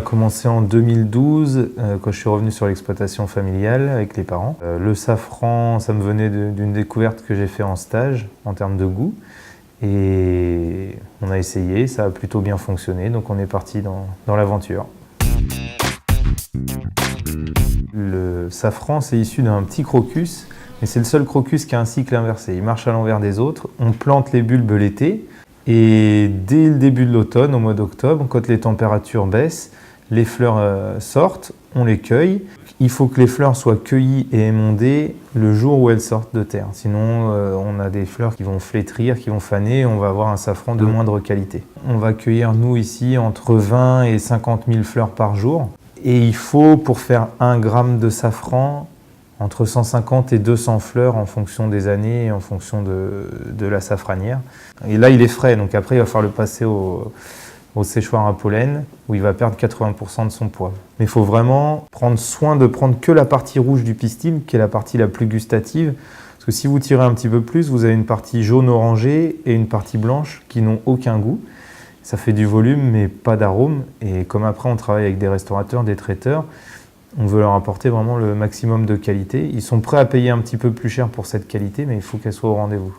a commencé en 2012, quand je suis revenu sur l'exploitation familiale avec les parents. Le safran, ça me venait d'une découverte que j'ai fait en stage en termes de goût. Et on a essayé, ça a plutôt bien fonctionné, donc on est parti dans l'aventure. Le safran, c'est issu d'un petit crocus, mais c'est le seul crocus qui a un cycle inversé. Il marche à l'envers des autres. On plante les bulbes l'été, et dès le début de l'automne, au mois d'octobre, quand les températures baissent, les fleurs sortent, on les cueille. Il faut que les fleurs soient cueillies et émondées le jour où elles sortent de terre. Sinon, on a des fleurs qui vont flétrir, qui vont faner, et on va avoir un safran de moindre qualité. On va cueillir, nous, ici, entre 20 et 50 000 fleurs par jour. Et il faut, pour faire 1 gramme de safran, entre 150 et 200 fleurs en fonction des années et en fonction de la safranière. Et là, il est frais, donc après, il va falloir le passer au séchoir à pollen, où il va perdre 80% de son poids. Mais il faut vraiment prendre soin de prendre que la partie rouge du pistil, qui est la partie la plus gustative, parce que si vous tirez un petit peu plus, vous avez une partie jaune-orangée et une partie blanche qui n'ont aucun goût. Ça fait du volume, mais pas d'arôme. Et comme après, on travaille avec des restaurateurs, des traiteurs, on veut leur apporter vraiment le maximum de qualité. Ils sont prêts à payer un petit peu plus cher pour cette qualité, mais il faut qu'elle soit au rendez-vous.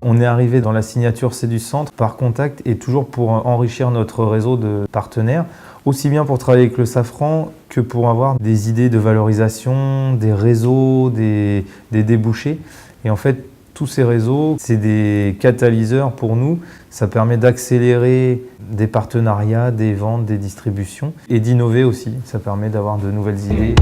On est arrivé dans la signature C'est du Centre par contact et toujours pour enrichir notre réseau de partenaires, aussi bien pour travailler avec le safran que pour avoir des idées de valorisation, des réseaux, des débouchés. Et en fait, tous ces réseaux, c'est des catalyseurs pour nous. Ça permet d'accélérer des partenariats, des ventes, des distributions et d'innover aussi. Ça permet d'avoir de nouvelles idées.